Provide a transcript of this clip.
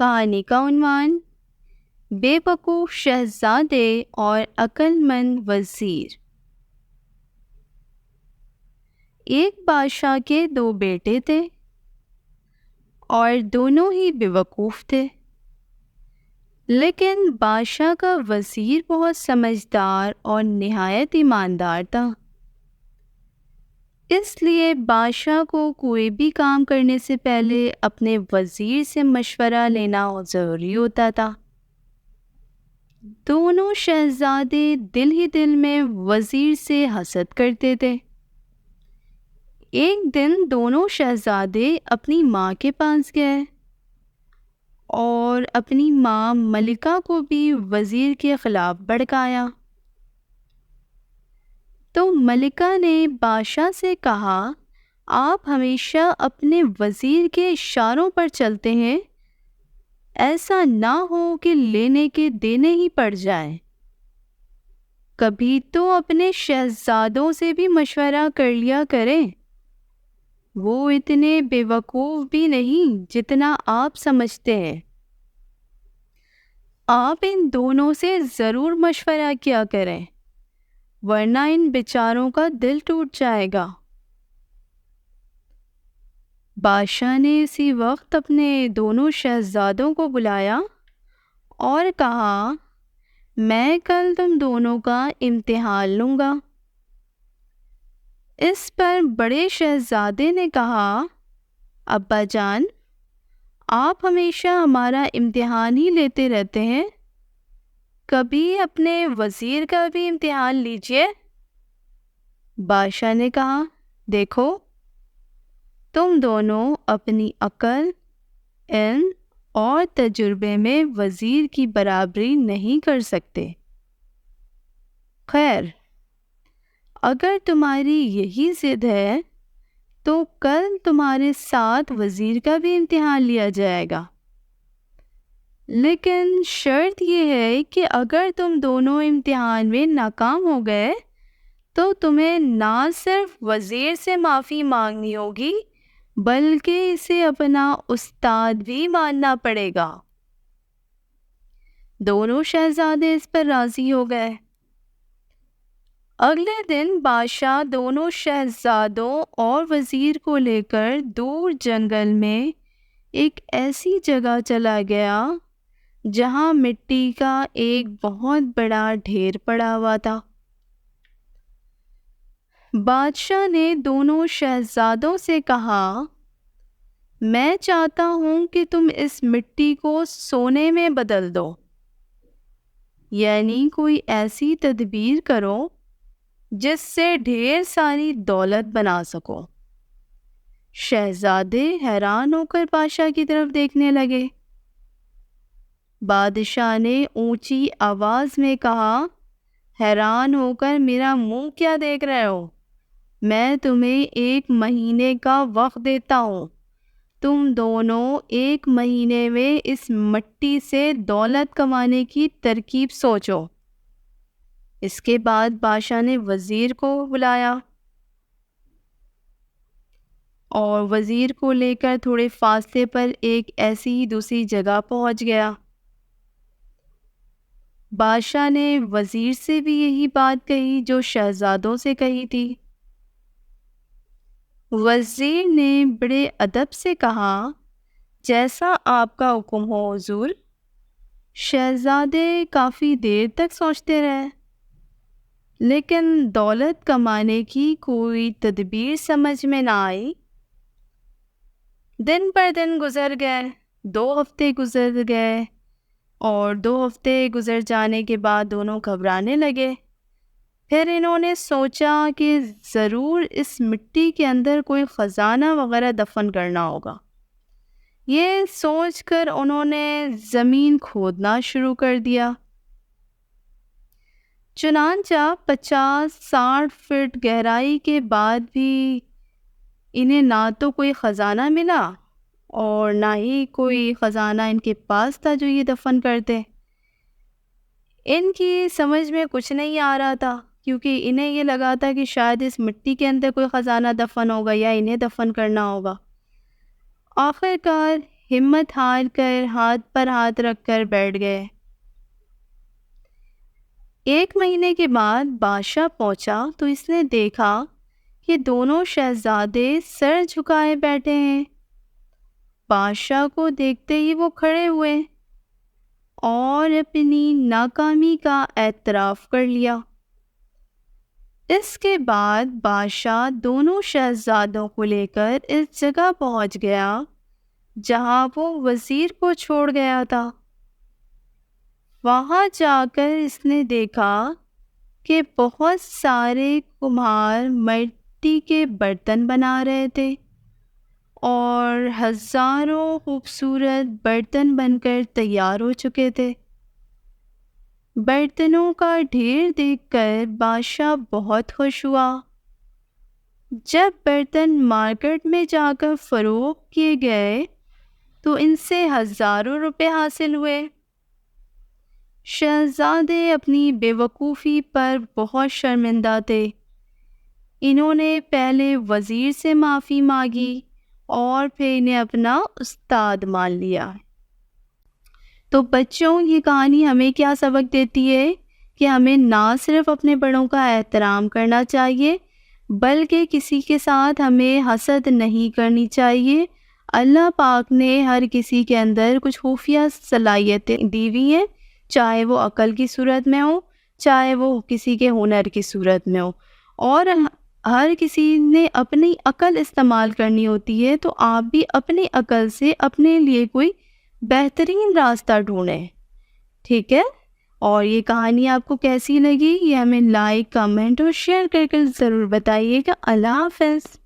کہانی کا عنوان بے وقوف شہزادے اور عقل مند وزیر۔ ایک بادشاہ کے 2 بیٹے تھے اور دونوں ہی بے وقوف تھے، لیکن بادشاہ کا وزیر بہت سمجھدار اور نہایت ایماندار تھا۔ اس لیے بادشاہ کو کوئی بھی کام کرنے سے پہلے اپنے وزیر سے مشورہ لینا ضروری ہوتا تھا۔ دونوں شہزادے دل ہی دل میں وزیر سے حسد کرتے تھے۔ ایک دن دونوں شہزادے اپنی ماں کے پاس گئے اور اپنی ماں ملکہ کو بھی وزیر کے خلاف بھڑکایا۔ تو ملکہ نے بادشاہ سے کہا، آپ ہمیشہ اپنے وزیر کے اشاروں پر چلتے ہیں، ایسا نہ ہو کہ لینے کے دینے ہی پڑ جائیں۔ کبھی تو اپنے شہزادوں سے بھی مشورہ کر لیا کریں، وہ اتنے بے وقوف بھی نہیں جتنا آپ سمجھتے ہیں۔ آپ ان دونوں سے ضرور مشورہ کیا کریں، ورنہ ان بیچاروں کا دل ٹوٹ جائے گا۔ بادشاہ نے اسی وقت اپنے دونوں شہزادوں کو بلایا اور کہا، میں کل تم دونوں کا امتحان لوں گا۔ اس پر بڑے شہزادے نے کہا، ابا جان، آپ ہمیشہ ہمارا امتحان ہی لیتے رہتے ہیں، کبھی اپنے وزیر کا بھی امتحان لیجئے۔ بادشاہ نے کہا، دیکھو، تم دونوں اپنی عقل، علم اور تجربے میں وزیر کی برابری نہیں کر سکتے۔ خیر، اگر تمہاری یہی ضد ہے تو کل تمہارے ساتھ وزیر کا بھی امتحان لیا جائے گا، لیکن شرط یہ ہے کہ اگر تم دونوں امتحان میں ناکام ہو گئے تو تمہیں نہ صرف وزیر سے معافی مانگنی ہوگی بلکہ اسے اپنا استاد بھی ماننا پڑے گا۔ دونوں شہزادے اس پر راضی ہو گئے۔ اگلے دن بادشاہ دونوں شہزادوں اور وزیر کو لے کر دور جنگل میں ایک ایسی جگہ چلا گیا جہاں مٹی کا ایک بہت بڑا ڈھیر پڑا ہوا تھا۔ بادشاہ نے دونوں شہزادوں سے کہا، میں چاہتا ہوں کہ تم اس مٹی کو سونے میں بدل دو، یعنی کوئی ایسی تدبیر کرو جس سے ڈھیر ساری دولت بنا سکو۔ شہزادے حیران ہو کر بادشاہ کی طرف دیکھنے لگے۔ بادشاہ نے اونچی آواز میں کہا، حیران ہو کر میرا منہ کیا دیکھ رہے ہو؟ میں تمہیں 1 مہینے کا وقت دیتا ہوں، تم دونوں 1 مہینے میں اس مٹی سے دولت کمانے کی ترکیب سوچو۔ اس کے بعد بادشاہ نے وزیر کو بلایا اور وزیر کو لے کر تھوڑے فاصلے پر ایک ایسی ہی دوسری جگہ پہنچ گیا۔ بادشاہ نے وزیر سے بھی یہی بات کہی جو شہزادوں سے کہی تھی۔ وزیر نے بڑے ادب سے کہا، جیسا آپ کا حکم ہو حضور۔ شہزادے کافی دیر تک سوچتے رہے، لیکن دولت کمانے کی کوئی تدبیر سمجھ میں نہ آئی۔ دن پر دن گزر گئے، 2 ہفتے گزر گئے اور 2 ہفتے گزر جانے کے بعد دونوں گھبرانے لگے۔ پھر انہوں نے سوچا کہ ضرور اس مٹی کے اندر کوئی خزانہ وغیرہ دفن کرنا ہوگا۔ یہ سوچ کر انہوں نے زمین کھودنا شروع کر دیا۔ چنانچہ 50-60 فٹ گہرائی کے بعد بھی انہیں نہ تو کوئی خزانہ ملا اور نہ ہی کوئی خزانہ ان کے پاس تھا جو یہ دفن کرتے۔ ان کی سمجھ میں کچھ نہیں آ رہا تھا، کیونکہ انہیں یہ لگا تھا کہ شاید اس مٹی کے اندر کوئی خزانہ دفن ہوگا یا انہیں دفن کرنا ہوگا۔ آخر کار ہمت ہار کر ہاتھ پر ہاتھ رکھ کر بیٹھ گئے۔ 1 مہینے کے بعد بادشاہ پہنچا تو اس نے دیکھا کہ دونوں شہزادے سر جھکائے بیٹھے ہیں۔ بادشاہ کو دیکھتے ہی وہ کھڑے ہوئے اور اپنی ناکامی کا اعتراف کر لیا۔ اس کے بعد بادشاہ دونوں شہزادوں کو لے کر اس جگہ پہنچ گیا جہاں وہ وزیر کو چھوڑ گیا تھا۔ وہاں جا کر اس نے دیکھا کہ بہت سارے کمہار مٹی کے برتن بنا رہے تھے اور ہزاروں خوبصورت برتن بن کر تیار ہو چکے تھے۔ برتنوں کا ڈھیر دیکھ کر بادشاہ بہت خوش ہوا۔ جب برتن مارکیٹ میں جا کر فروخت کیے گئے تو ان سے ہزاروں روپے حاصل ہوئے۔ شہزادے اپنی بے وقوفی پر بہت شرمندہ تھے۔ انہوں نے پہلے وزیر سے معافی مانگی اور پھر انہیں اپنا استاد مان لیا۔ تو بچوں، یہ کہانی ہمیں کیا سبق دیتی ہے کہ ہمیں نہ صرف اپنے بڑوں کا احترام کرنا چاہیے بلکہ کسی کے ساتھ ہمیں حسد نہیں کرنی چاہیے۔ اللہ پاک نے ہر کسی کے اندر کچھ خفیہ صلاحیتیں دی ہوئی ہیں، چاہے وہ عقل کی صورت میں ہو، چاہے وہ کسی کے ہنر کی صورت میں ہو، اور ہر کسی نے اپنی عقل استعمال کرنی ہوتی ہے۔ تو آپ بھی اپنی عقل سے اپنے لیے کوئی بہترین راستہ ڈھونڈیں، ٹھیک ہے؟ اور یہ کہانی آپ کو کیسی لگی یہ ہمیں لائک، کمنٹ اور شیئر کر ضرور بتائیے گا۔ اللہ حافظ۔